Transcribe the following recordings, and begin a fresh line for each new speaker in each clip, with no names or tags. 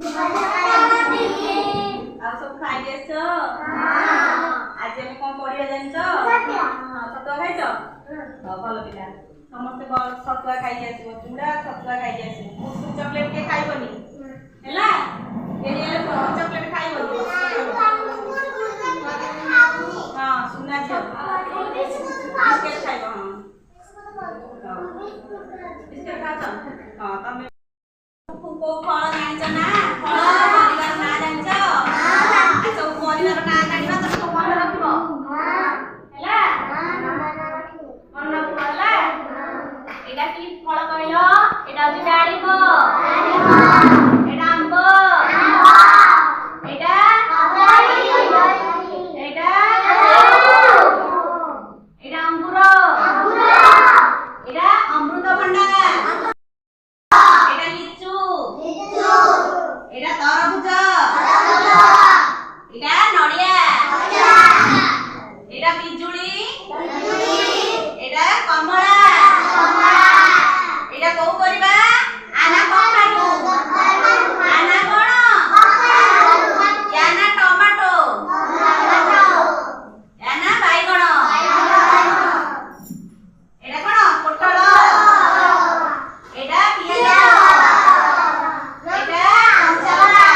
ଆଉ ସବୁ ଖାଇ ଆସିଛ? ଆଜି ଆମେ କଣ ପଢିବା ଜାଣିଛ? ଛତୁଆ ଖାଇଛ? ଭଲ ପିଲା। ସମସ୍ତେ ଛତୁଆ ଖାଇକି ଆସିବ। ଚୁଡ଼ା ଛତୁଆ ଖାଇକି ଆସିବ। କୁସୁମ ଚକଲେଟ କିଏ ଖାଇବନି ହେଲା? ଚକଲେଟ ଖାଇବନି। ହଁ ସୁନା ଝିଅ ବିସ୍କେଟ ଖାଇବ। ବିସ୍କେଟ ଖାଉଛ? ହଁ ତମେ କୋଉ ଫଳ ଜାଣିଛ ନା? ଫଳ ପରିବାର ନାଁ ଜାଣିଛ? ସବୁ ପରିବାର ନାଁ ଜାଣିବା ତ ସବୁ ମନେ ରଖିବ ହେଲା? ମନେ ରଖିବ ହେଲା? ଏଇଟା କି ଫଳ କହିଲ? ଏଇଟା ହଉଛି ଡାଳିମ୍ବ। ଏଇଟା ଆମ୍ବ। ଏଇଟା ଏଇଟା ଏଇଟା ଅଙ୍ଗୁର। ଏଇଟା ଅମୃତଭଣ୍ଡା। ଏଇଟା ଲିଚୁ। ଏଇଟା ତରଭୁଜ। ଏଇଟା ନଡ଼ିଆ। ଏଇଟା ପିଜୁଳି। ଏଇଟା କମଳା। ଏଇଟା କୋଉ ପରିବା? ଆନା କଖାରୁ। ଆନା କଣ? ଆନା ଟମାଟୋ। ଆନା ବାଇଗଣ। ଏଇଟା କଣ? ପୋଟଳ। ଏଇଟା ପିଆଜ। ଏଇଟା କଞ୍ଚାଲଙ୍କା।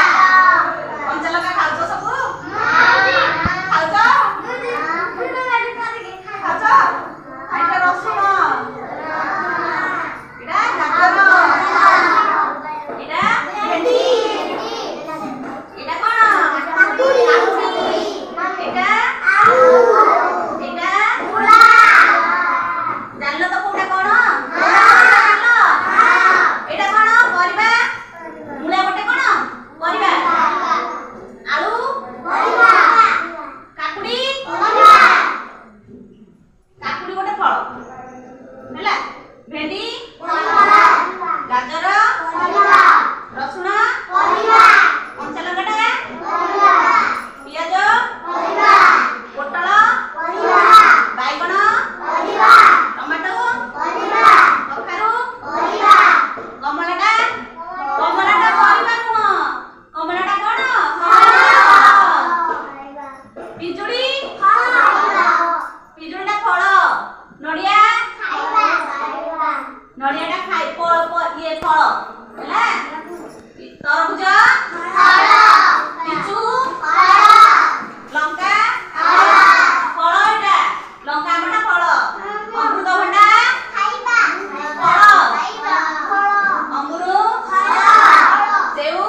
କଞ୍ଚାଲଙ୍କା ଖାଉଛ ସବୁ? ଖାଉଛ? ଖାଉଛ? ଏଇଟା ରସୁଣ। ଏଇଟା ଗାଜର। ଏଇଟା ଭେଣ୍ଡି। ଏଇଟା କଣ? କାକୁଡି। ଏଇଟା ଏଇଟା ଜାଣିଲ ତ କୋଉଟା କଣ? ଏଇଟା କଣ ପରିବା? ମୂଳା ଗୋଟେ କଣ ପରିବା? ଆଳୁ କାକୁଡି କାକୁଡି ଗୋଟେ ଫଳ ହେଲା? ଭେଣ୍ଡି ଗାଜର ରସୁଣ କଞ୍ଚାଲଙ୍କା ପିଆଜ ପୋଟଳ ବାଇଗଣ ଟମାଟୋ କଖାରୁ କମଳାଟା କମଳାଟା ପରିବା ନୁହଁ। କମଳାଟା କଣ? ପିଜୁଳି ପିଜୁଳିଟା ଫଳ। ନଡ଼ିଆ ନଡ଼ିଆଟା ଖାଇ ଇଏ ଫଳ ହେଲା? ତରଭୁଜ ଲିଚୁ ଲଙ୍କା ଫଳ। ଏଇଟା ଲଙ୍କା ଆମ୍ବଟା ଫଳ। ଅମୃତଭଣ୍ଡା ଫଳ। ଅଙ୍ଗୁର ସେଉ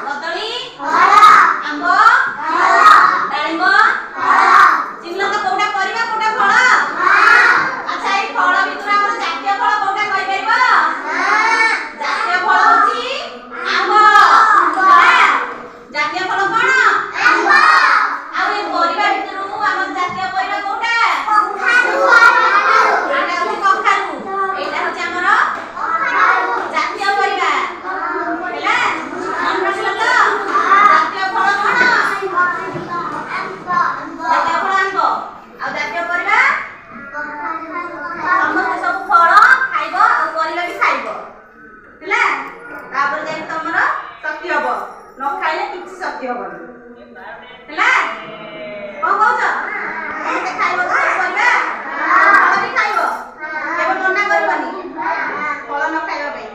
କଦଳୀ ଆମ୍ବ ଡାଳିମ୍ବ। ଚିହ୍ନିଲ ତ କୋଉଟା ପରିବା କୋଉଟା ଫଳ? ଆଚ୍ଛା ଏଇ ଫଳ ଭିତରୁ ଆମର ଜାତୀୟ ଫଳ କୋଉଟା କହିପାରିବ? ଜାତୀୟ ଫଳ ହଉଛି ଆମ୍ବ ହେଲା? ଜାତୀୟ ଫଳ କଣ? ଆଉ ଏ ପରିବା ଭିତରୁ ଆମର ଜାତୀୟ ପରିବା କୋଉଟା? ଏଇଟା ହଉଛି କଖାରୁ। ଏଇଟା ହଉଛି ଆମର ଜାତୀୟ ପରିବା ହେଲା? ମନେ ରଖିଲ ତ? ଜାତୀୟ ଫଳ କଣ? ଜାତୀୟ ଫଳ ଆମ୍ବ। ଆଉ ଜାତୀୟ ପରିବା ସମସ୍ତେ ସବୁ ଫଳ ଖାଇବ ଆଉ ପରିବା ବି ଖାଇବ ହେଲା? ତାପରେ ଯାଇକି ତମର ଶକ୍ତି ହବ। ନ ଖାଇଲେ କିଛି ଶକ୍ତି ହବନି ହେଲା? କଣ କହୁଛ? ସମସ୍ତେ ଖାଇବ ତ ସବୁ ପରିବା? ଫଳ ବି ଖାଇବ। କେବେ ମନା କରିବନି ଫଳ ନ ଖାଇବା ପାଇଁ।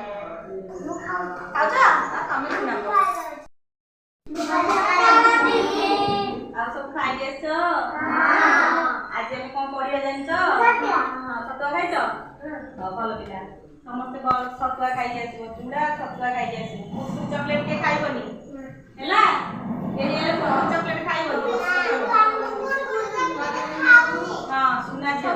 ଖାଉଛ? ତମେ ଶୁଣ। ଆଉ ସବୁ ଖାଇକି ଆସିଛ? ଆଜି ଆମେ କଣ ପଢିବା ଜାଣିଛ? ଛତୁଆ ଖାଇଛ? ଭଲ ପିଲା। ସମସ୍ତେ ଛତୁଆ ଖାଇକି ଆସିବ। ଚୁଡ଼ା ଛତୁଆ ଖାଇକି ଆସିବ। କୁସୁମ ଚକଲେଟ କିଏ ଖାଇବନି ହେଲା? ଚକଲେଟ ଖାଇବନି। ହଁ ସୁନା ଝିଅ